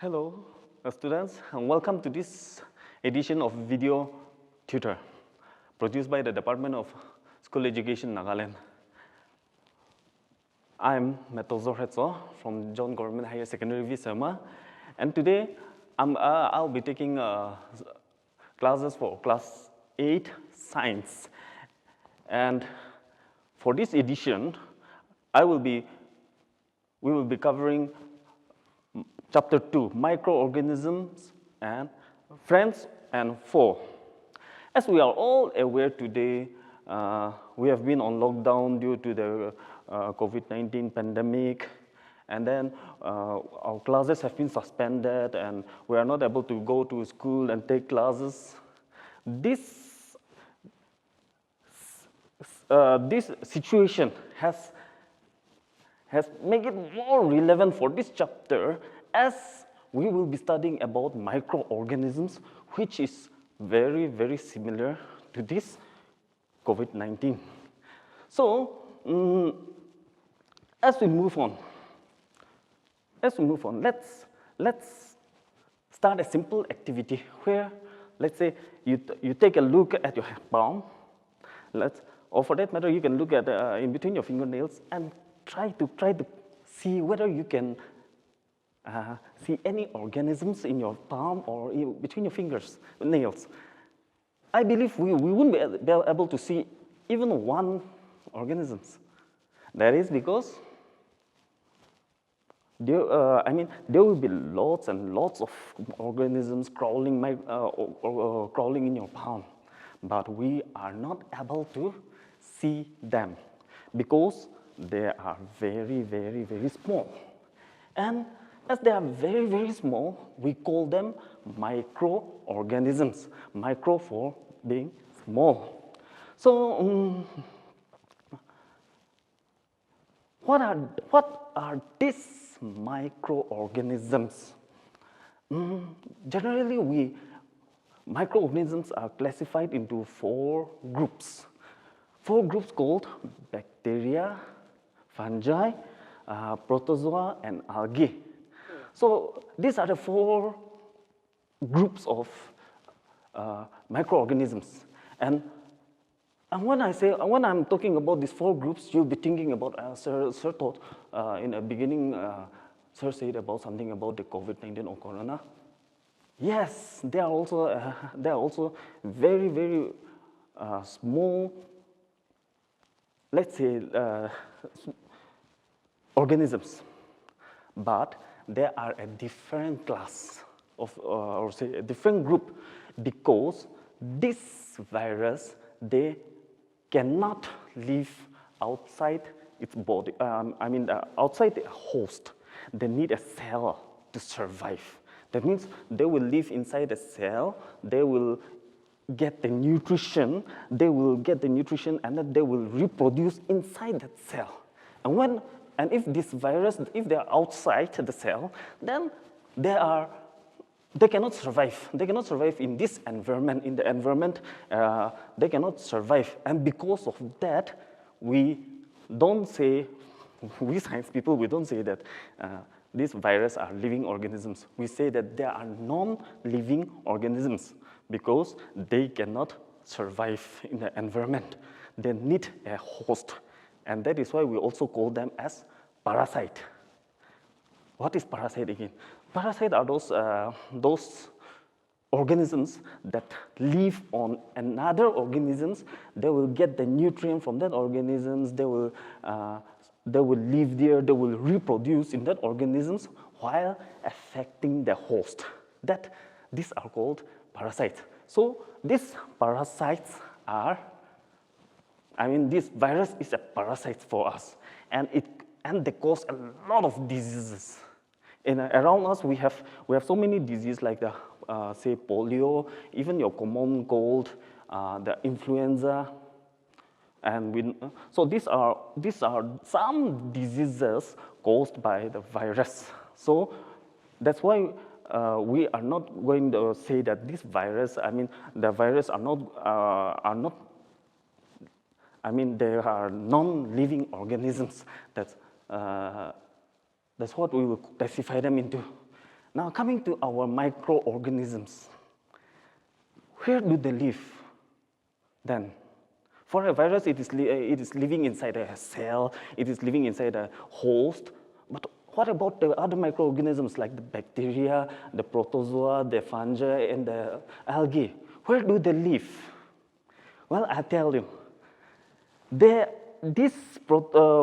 Hello, students, and welcome to this edition of Video Tutor, produced by the Department of School Education, Nagaland. I'm Metozo Hetso from John Government Higher Secondary VIII, and today I'll be taking classes for Class 8 Science. And for this edition, we will be covering Chapter 2, Microorganisms and Friends and Foe. As we are all aware today, we have been on lockdown due to the COVID-19 pandemic, and then our classes have been suspended and we are not able to go to school and take classes. This situation has made it more relevant for this chapter, as we will be studying about microorganisms, which is very, very similar to this COVID-19. So, as we move on, let's start a simple activity where, let's say, you take a look at your palm, or for that matter, you can look at in between your fingernails and try to see whether you can see any organisms in your palm or between your nails. I believe we wouldn't be able to see even one organism. That is because there will be lots and lots of organisms crawling in your palm, but we are not able to see them because they are very, very, very small. And as they are very, very small, we call them microorganisms. Micro for being small. So, what are these microorganisms? Generally, microorganisms are classified into 4 groups. 4 groups called bacteria, fungi, protozoa, and algae. So these are the 4 groups of microorganisms. And when I'm talking about these 4 groups, you'll be thinking about, Sir thought in the beginning, Sir said about something about the COVID-19 or corona. Yes, they are also very, very small, let's say, organisms, but they are a different class of, or say a different group, because this virus, they cannot live outside its body, outside the host. They need a cell to survive. That means they will live inside a cell, they will get the nutrition, and then they will reproduce inside that cell. And if this virus, if they are outside the cell, then they cannot survive. They cannot survive in this environment. In the environment, they cannot survive. And because of that, we science people, we don't say that these viruses are living organisms. We say that they are non-living organisms because they cannot survive in the environment. They need a host. And that is why we also call them as parasite. What is parasite again? Parasites are those organisms that live on another organisms. They will get the nutrient from that organisms. They will live there. They will reproduce in that organisms while affecting the host. These are called parasites. So these parasites are, this virus is a parasite for us, and they cause a lot of diseases. Around us, we have so many diseases like the say polio, even your common cold, the influenza, and so these are some diseases caused by the virus. So that's why we are not going to say that this virus, the virus are not. They are non-living organisms. That's what we will classify them into. Now coming to our microorganisms, where do they live then? For a virus, it is living inside a cell, it is living inside a host, but what about the other microorganisms like the bacteria, the protozoa, the fungi, and the algae? Where do they live? Well, I tell you,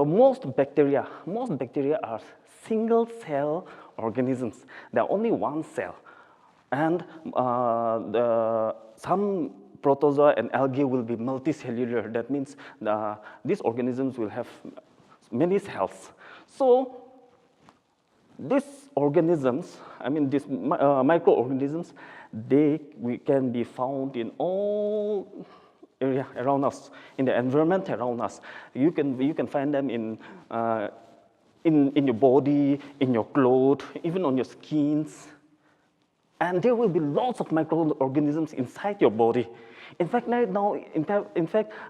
most bacteria are single-cell organisms. They are only one cell, and some protozoa and algae will be multicellular. That means these organisms will have many cells. So these organisms, these microorganisms, we can be found in all area around us, in the environment around us. You can find them in your body, in your clothes, even on your skins. And there will be lots of microorganisms inside your body. In fact, right now,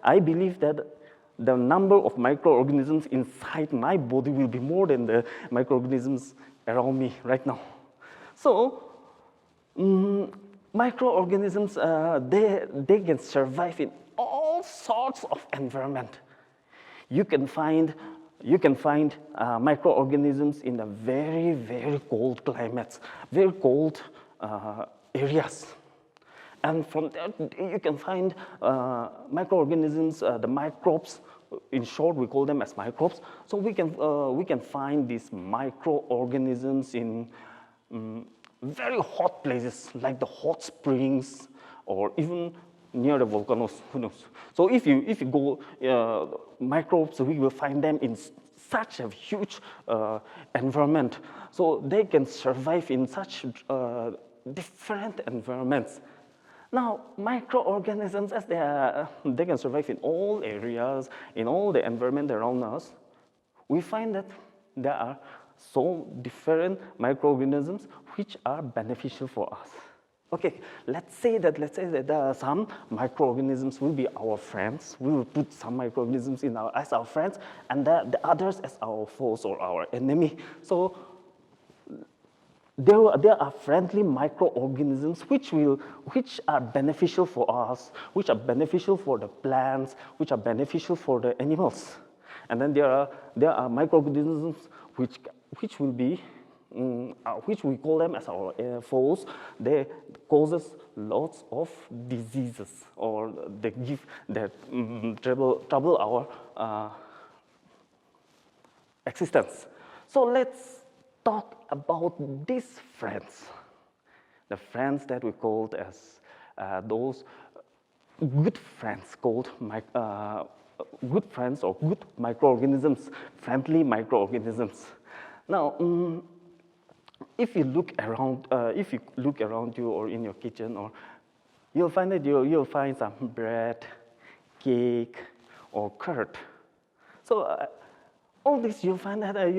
I believe that the number of microorganisms inside my body will be more than the microorganisms around me right now. So, microorganisms, they can survive in all sorts of environment. You can find microorganisms in the very, very cold climates, very cold areas. And from there, you can find microorganisms, the microbes. In short, we call them as microbes. So we can find these microorganisms in very hot places, like the hot springs, or even near the volcanoes. Who knows? So if you go microbes, we will find them in such a huge environment. So they can survive in such different environments. Now, microorganisms, as they can survive in all areas, in all the environment around us, we find that there are so different microorganisms which are beneficial for us. Okay, let's say that some microorganisms will be our friends. We will put some microorganisms as our friends, and the others as our foes or our enemy. So there are friendly microorganisms which are beneficial for us, which are beneficial for the plants, which are beneficial for the animals. And then there are microorganisms which we call them as our foes. They causes lots of diseases, or they give that trouble our existence. So let's talk about these friends, the friends that we called as those good friends, called good friends or good microorganisms, friendly microorganisms. Now, if you look around you or in your kitchen, or you'll find some bread, cake, or curd. So all this you'll find that in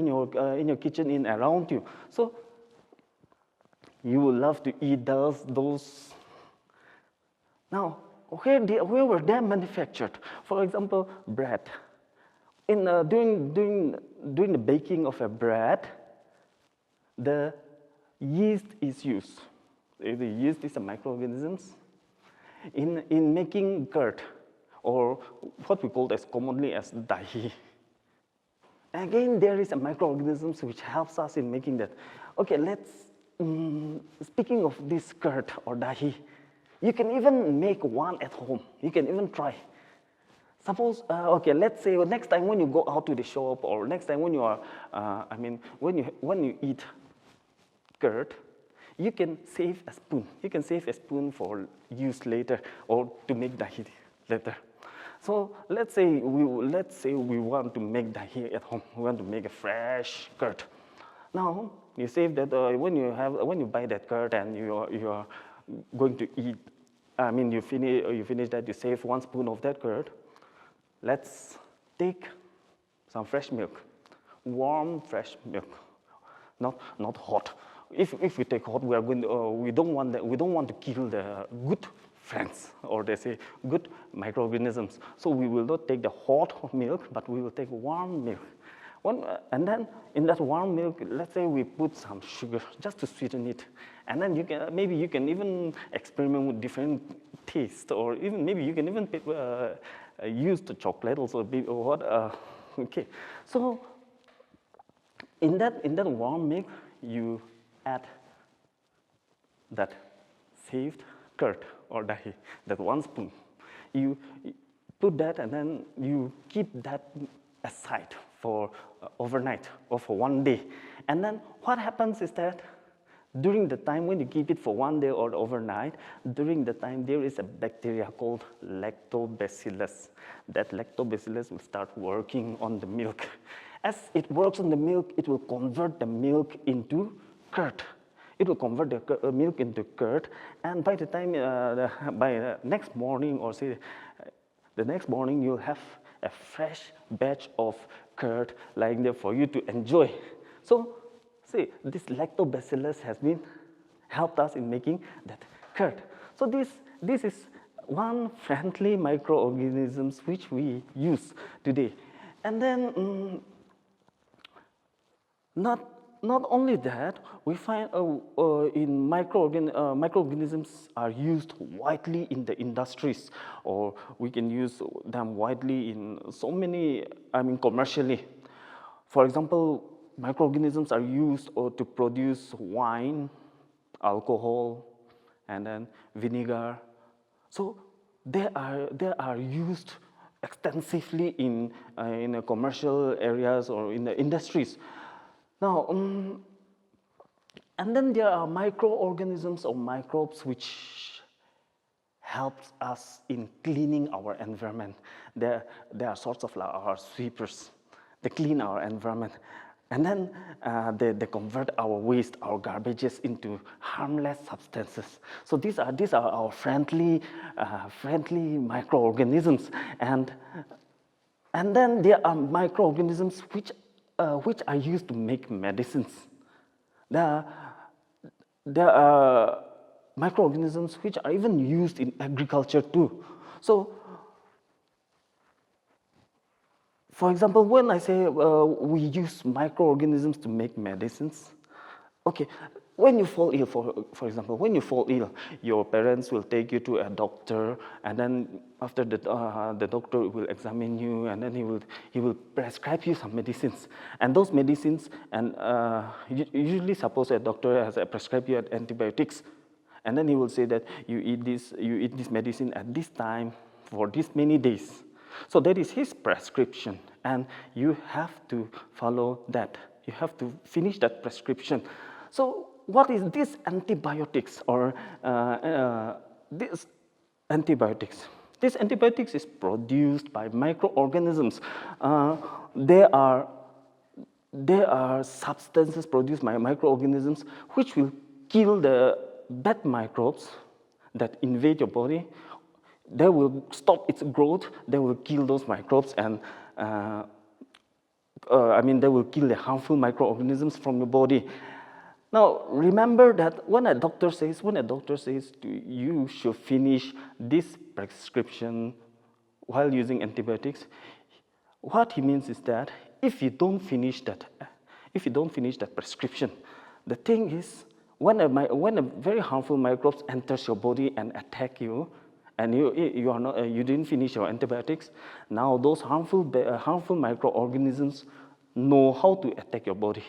your kitchen, in around you. So you will love to eat those. Now, where were they manufactured? For example, bread. During the baking of a bread, the yeast is used. The yeast is a microorganisms. In making curd, or what we call as commonly as dahi. Again, there is a microorganisms which helps us in making that. Okay, speaking of this curd or dahi, you can even make one at home. You can even try. Suppose, let's say next time when you go out to the shop, or next time when you are, when you eat curd, you can save a spoon. You can save a spoon for use later, or to make dahi later. So let's say we want to make dahi at home. We want to make a fresh curd. Now you save that when you buy that curd and you are going to eat. You finish that. You save 1 spoon of that curd. Let's take some fresh milk, warm fresh milk, not hot. If we take hot, we don't want to kill the good friends, or they say good microorganisms. So we will not take the hot milk, but we will take warm milk. And then in that warm milk, let's say we put some sugar just to sweeten it. And then maybe you can even experiment with different tastes, or even maybe you can even use the chocolate also, or what. Okay, so in that warm milk, you add that saved curd or dahi, that 1 spoon. You put that and then you keep that aside for overnight or for 1 day. And then what happens is that during the time when you keep it for 1 day or overnight, during the time there is a bacteria called lactobacillus. That lactobacillus will start working on the milk. As it works on the milk, it will convert the milk into curd. It will convert the milk into curd, and by the time, by the next morning, or say the next morning, you'll have a fresh batch of curd lying there for you to enjoy. So, see, this lactobacillus has been helped us in making that curd. So this is one friendly microorganisms which we use today. And then not only that, we find in microorganisms are used widely in the industries, or we can use them widely in so many, commercially. For example, microorganisms are used to produce wine, alcohol, and then vinegar. So they are used extensively in commercial areas or in the industries. Now, and then there are microorganisms or microbes which helps us in cleaning our environment. They are sorts of like our sweepers. They clean our environment. And then they convert our waste, our garbages into harmless substances. So these are our friendly microorganisms. And then there are microorganisms which are used to make medicines. There are microorganisms which are even used in agriculture too. So, for example, when I say we use microorganisms to make medicines, okay, when you fall ill, for example, when you fall ill, your parents will take you to a doctor, and then after the doctor will examine you, and then he will prescribe you some medicines. And those medicines, and usually suppose a doctor has prescribed you antibiotics, and then he will say that you eat this medicine at this time for this many days. So that is his prescription, and you have to follow that. You have to finish that prescription. So what is this antibiotics or this antibiotics? This antibiotics is produced by microorganisms. There are substances produced by microorganisms which will kill the bad microbes that invade your body. They will stop its growth. They will kill those microbes, and they will kill the harmful microorganisms from your body. Now, remember that when a doctor says you should finish this prescription while using antibiotics, what he means is that if you don't finish that prescription, the thing is, when a very harmful microbes enters your body and attack you, and you didn't finish your antibiotics, now those harmful microorganisms know how to attack your body.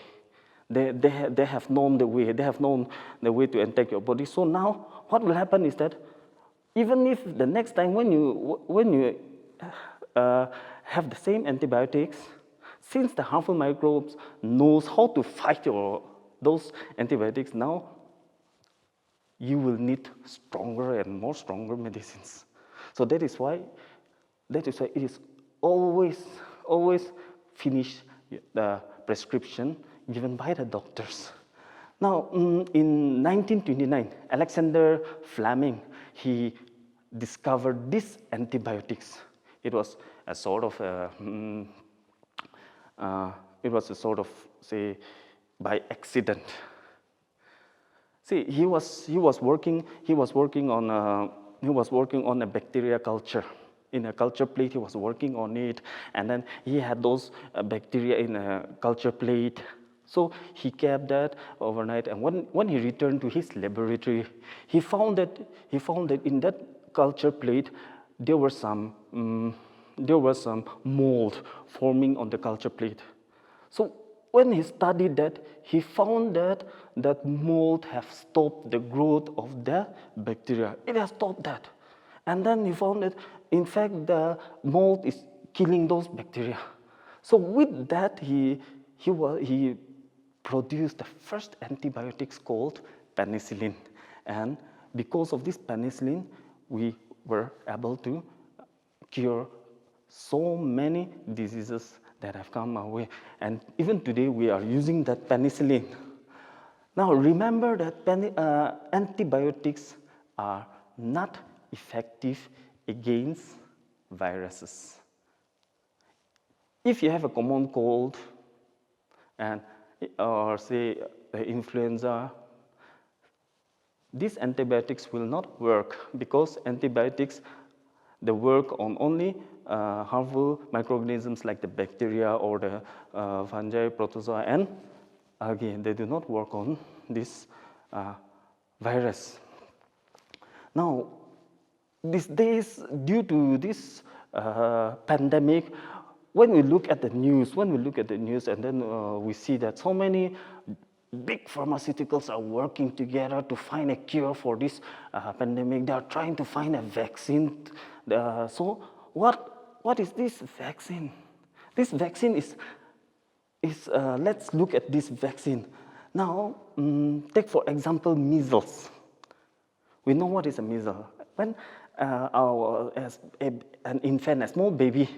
They have known the way. They have known the way to attack your body. So now, what will happen is that even if the next time when you have the same antibiotics, since the harmful microbes knows how to fight those antibiotics, now you will need stronger and more stronger medicines. So that is why it is always finish the prescription given by the doctors. Now, in 1929, Alexander Fleming, he discovered these antibiotics. It was a sort of say by accident. See, he was working on a bacteria culture, in a culture plate. He was working on it, and then he had those bacteria in a culture plate. So he kept that overnight, and when he returned to his laboratory, he found that in that culture plate there was some mold forming on the culture plate. So when he studied that, he found that that mold have stopped the growth of the bacteria. It has stopped that. And then he found that, in fact, the mold is killing those bacteria. So with that, he produced the first antibiotics called penicillin. And because of this penicillin, we were able to cure so many diseases that have come our way. And even today, we are using that penicillin. Now, remember that antibiotics are not effective against viruses. If you have a common cold, or say influenza, these antibiotics will not work, because antibiotics, they work on only harmful microorganisms like the bacteria or the fungi, protozoa, and again, they do not work on this virus. Now, these days, due to this pandemic, when we look at the news, and then we see that so many big pharmaceuticals are working together to find a cure for this pandemic. They are trying to find a vaccine. So what is this vaccine? This vaccine is let's look at this vaccine. Now, take for example measles. We know what is a measles. When as an infant, a small baby,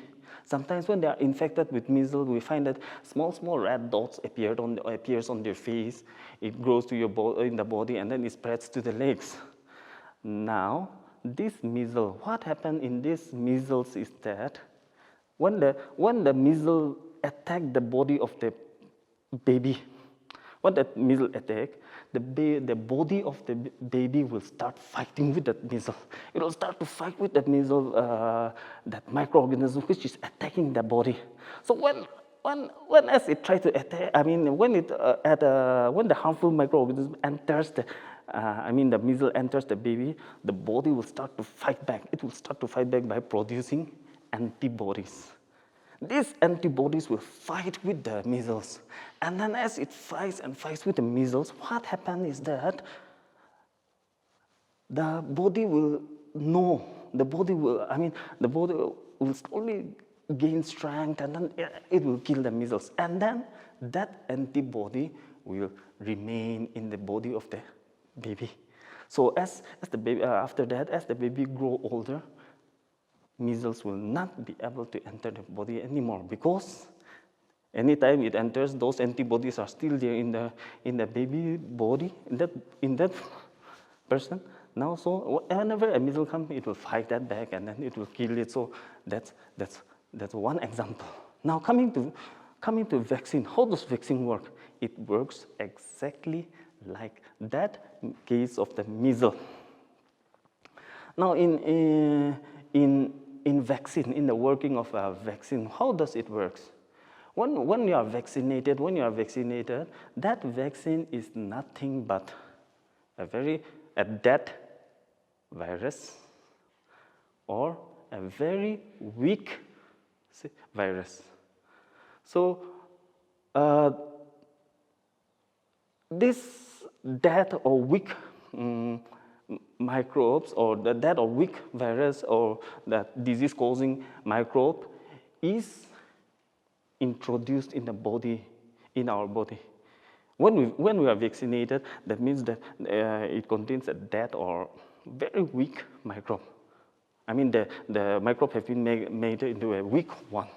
sometimes when they are infected with measles, we find that small red dots appears on their face. It grows to in the body, and then it spreads to the legs. Now, this measles, what happened in this measles is that when the measles attack the body of the baby, when that measles attack, the body of the baby will start fighting with that measles. It will start to fight with that measles, that microorganism which is attacking the body. So when as it tries to attack, when the harmful microorganism enters the measles enters the baby, the body will start to fight back. It will start to fight back by producing antibodies. These antibodies will fight with the measles. And then as it fights with the measles, what happens is that the body will slowly gain strength, and then it will kill the measles. And then that antibody will remain in the body of the baby. So as the baby, after that, as the baby grows older, measles will not be able to enter the body anymore, because anytime it enters, those antibodies are still there in the baby body, in that person. Now, so whenever a measles comes, it will fight that back, and then it will kill it. So that's one example. Now, coming to vaccine, how does vaccine work? It works exactly like that case of the measles. Now, in vaccine, in the working of a vaccine, how does it work? When you are vaccinated, that vaccine is nothing but a dead virus or a very weak virus. So this dead or weak microbes, or the dead or weak virus, or that disease-causing microbe is introduced in the body, in our body. When we are vaccinated, that means that it contains a dead or very weak microbe. The microbe has been made into a weak one.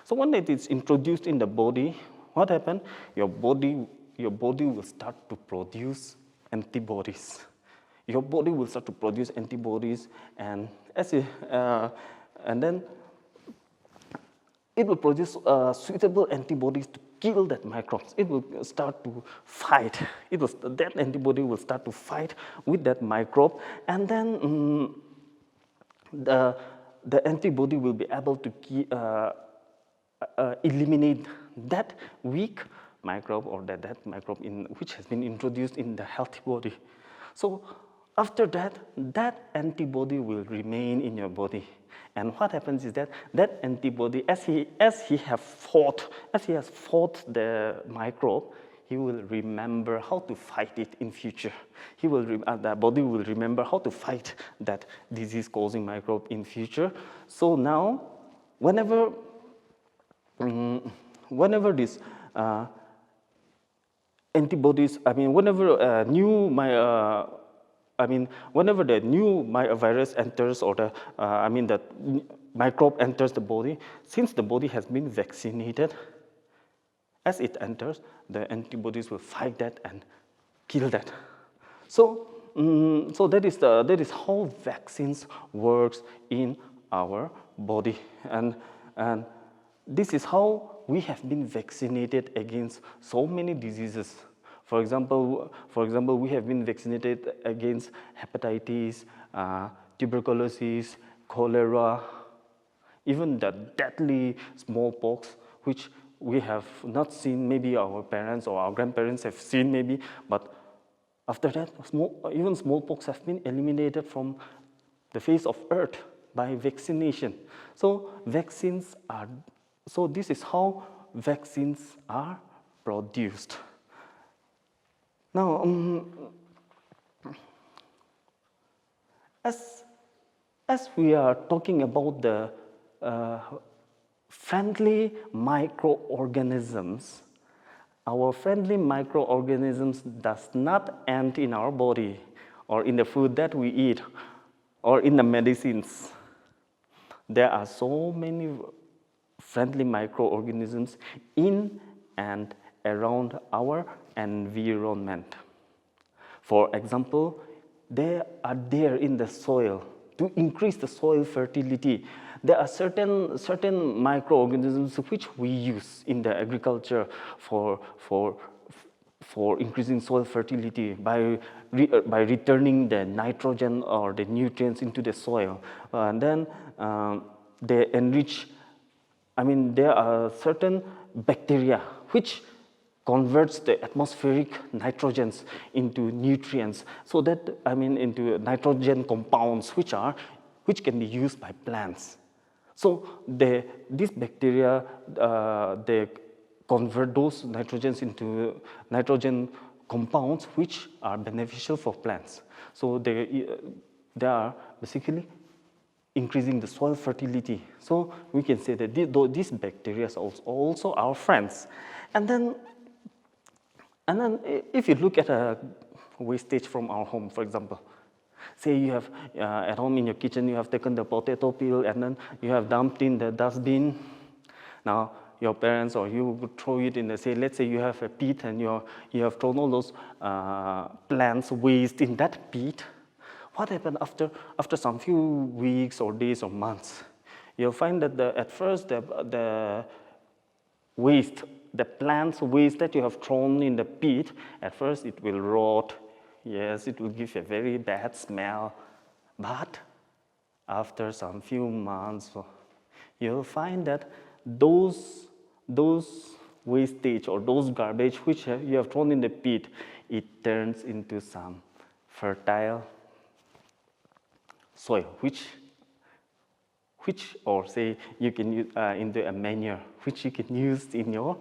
So when it is introduced in the body, what happens? Your body will start to produce antibodies. Your body will start to produce antibodies, and then it will produce suitable antibodies to kill that microbes. It will start to fight. That antibody will start to fight with that microbe, and then the antibody will be able to eliminate that weak microbe or that microbe which has been introduced in the healthy body. So after that, that antibody will remain in your body. And what happens is that that antibody, as he has fought the microbe, he will remember how to fight it in future. The body will remember how to fight that disease-causing microbe in future. So now, whenever this antibodies, whenever the new virus enters or the microbe enters the body, since the body has been vaccinated, as it enters, the antibodies will fight that and kill that. So, that is how vaccines works in our body, and this is how we have been vaccinated against so many diseases. For example, we have been vaccinated against hepatitis, tuberculosis, cholera, even the deadly smallpox, which we have not seen. Maybe our parents or our grandparents have seen, maybe, but after that, even smallpox have been eliminated from the face of Earth by vaccination. So this is how vaccines are produced. Now, as we are talking about the friendly microorganisms, our friendly microorganisms does not end in our body or in the food that we eat or in the medicines. There are so many friendly microorganisms in and around our environment. For example, they are there in the soil to increase the soil fertility. There are certain microorganisms which we use in the agriculture for increasing soil fertility by returning the nitrogen or the nutrients into the soil, and then they enrich. There are certain bacteria which converts the atmospheric nitrogens into nutrients, so that into nitrogen compounds which can be used by plants. So these bacteria they convert those nitrogens into nitrogen compounds which are beneficial for plants. So they are basically increasing the soil fertility. So we can say that these bacteria are also our friends. And then if you look at a wastage from our home, for example, say you have at home in your kitchen, you have taken the potato peel and then you have dumped in the dustbin. Now your parents or you would throw it in let's say you have a pit and you have thrown all those plants waste in that pit. What happened after some few weeks or days or months? You'll find that at first the waste, the plant's waste that you have thrown in the pit, at first it will rot. Yes, it will give a very bad smell. But after some few months, you'll find that those wastage or those garbage which you have thrown in the pit, it turns into some fertile soil, which or say you can use into a manure, which you can use in your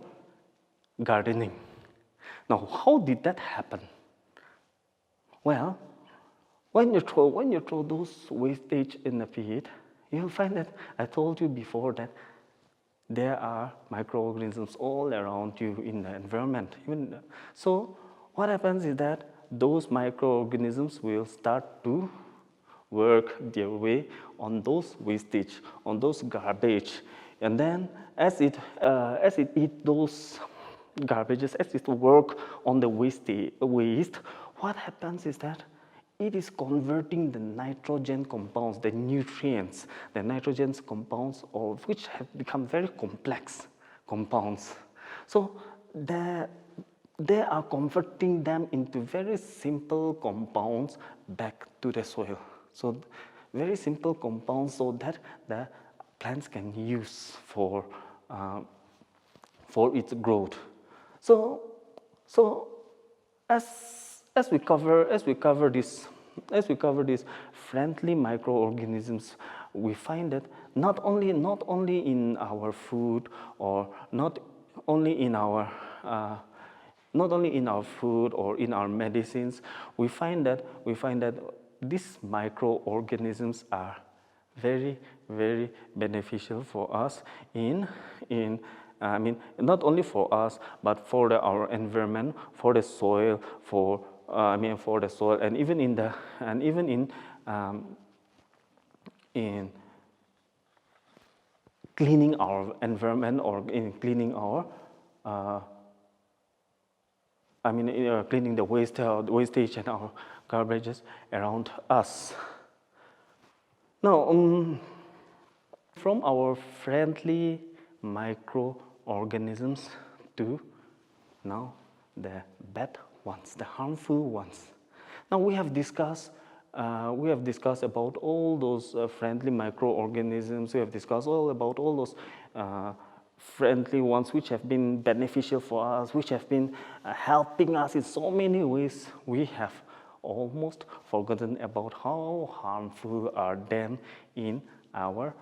gardening. Now, how did that happen? Well, when you throw those wastage in the pit, you'll find that I told you before that there are microorganisms all around you in the environment. So what happens is that those microorganisms will start to work their way on those wastage, on those garbage, and then as it eats those garbages, as it work on the waste, what happens is that it is converting the nitrogen compounds, the nutrients, the nitrogen compounds, of which have become very complex compounds. So they are converting them into very simple compounds back to the soil. So very simple compounds so that the plants can use for its growth. So as we cover these friendly microorganisms, we find that not only in our food, or not only in our food or in our medicines, we find that these microorganisms are very, very beneficial for us not only for us, but for our environment, for the soil, for the soil, and even in cleaning our environment, or in cleaning our cleaning the wastage and our garbages around us. Now, from our friendly microorganisms to now the bad ones, the harmful ones. Now we have discussed about all those friendly microorganisms. We have discussed about all those friendly ones which have been beneficial for us, which have been helping us in so many ways. We have almost forgotten about how harmful are them in our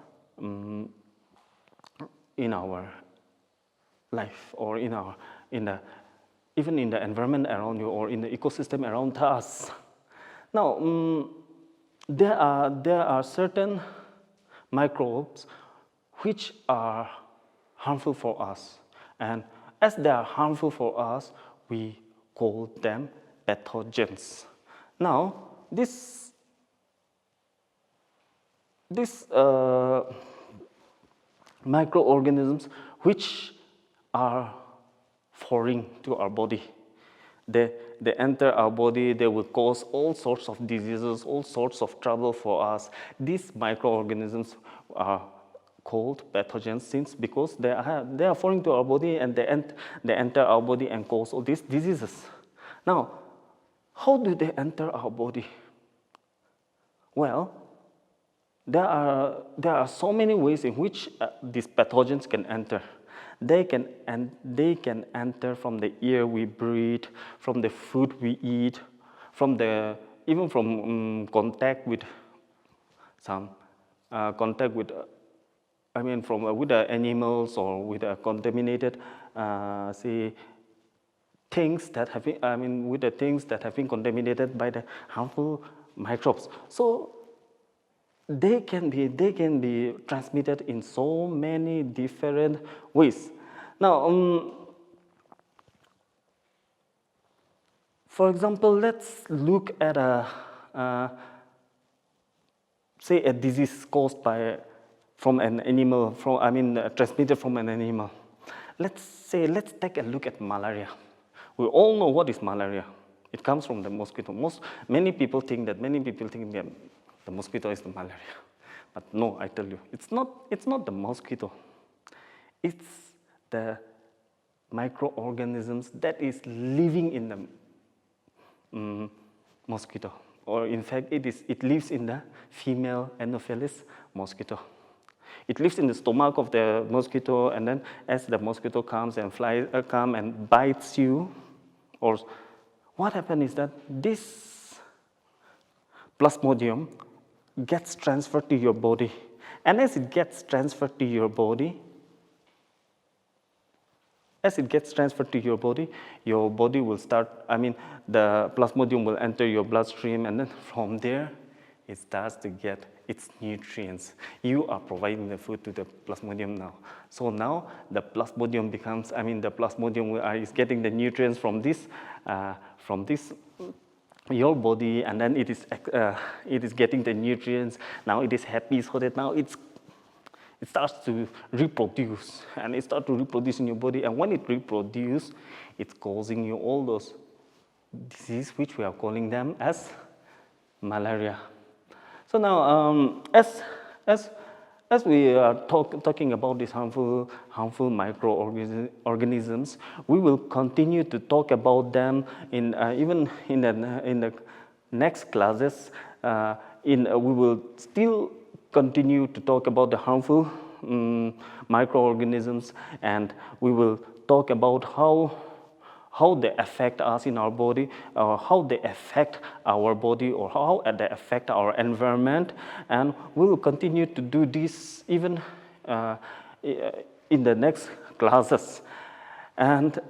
life, or even in the environment around you, or in the ecosystem around us. Now, there are certain microbes which are harmful for us, and as they are harmful for us, we call them pathogens. Now, these microorganisms which are foreign to our body, they enter our body, they will cause all sorts of diseases, all sorts of trouble for us. These microorganisms are called pathogens because they are foreign to our body, and they enter our body and cause all these diseases. Now, how do they enter our body? Well, there are so many ways in which these pathogens can enter. They can enter from the air we breathe, from the food we eat, even from contact with with the animals, or with contaminated things that have been, with the things that have been contaminated by the harmful microbes. So they can be transmitted in so many different ways. Now, for example, let's look at say a disease caused from an animal, transmitted from an animal. Let's take a look at malaria. We all know what is malaria. It comes from the mosquito. Many people think that the mosquito is the malaria, but no, I tell you, it's not the mosquito. It's the microorganisms that is living in the mosquito, or in fact, it lives in the female Anopheles mosquito. It lives in the stomach of the mosquito, and then as the mosquito comes and bites you, or what happens is that this plasmodium gets transferred to your body, and as it gets transferred to your body, your body will start, the plasmodium will enter your bloodstream, and then from there, it starts to get its nutrients. You are providing the food to the plasmodium now. So now the plasmodium is getting the nutrients from this your body, and then it is getting the nutrients. Now it is happy, so that now it starts to reproduce, and it starts to reproduce in your body. And when it reproduces, it's causing you all those diseases, which we are calling them as malaria. So now, as we are talking about these harmful microorganisms, we will continue to talk about them even in the next classes. we will still continue to talk about the harmful microorganisms, and we will talk about how they affect us in our body, or how they affect our body, or how they affect our environment. And we will continue to do this even in the next classes. And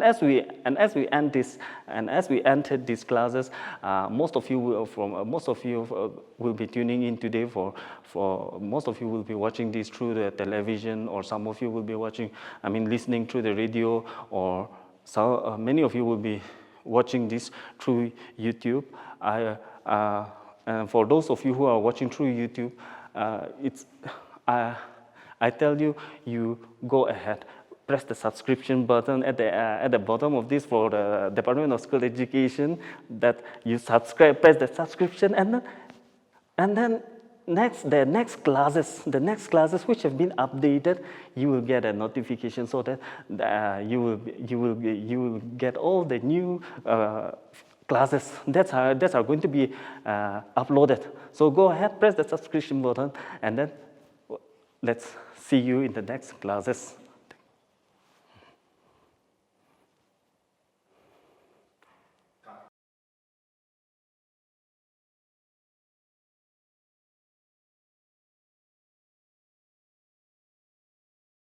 as we entered these classes, most of you will be tuning in today. For most of you will be watching this through the television, or some of you will be listening through the radio, or many of you will be watching this through YouTube. And for those of you who are watching through YouTube, I tell you, you go ahead. Press the subscription button at the bottom of this for the Department of School Education, that you subscribe, press the subscription, and then the next classes which have been updated, you will get a notification, so that you will get all the new classes that are going to be uploaded. So go ahead, press the subscription button, and then let's see you in the next classes.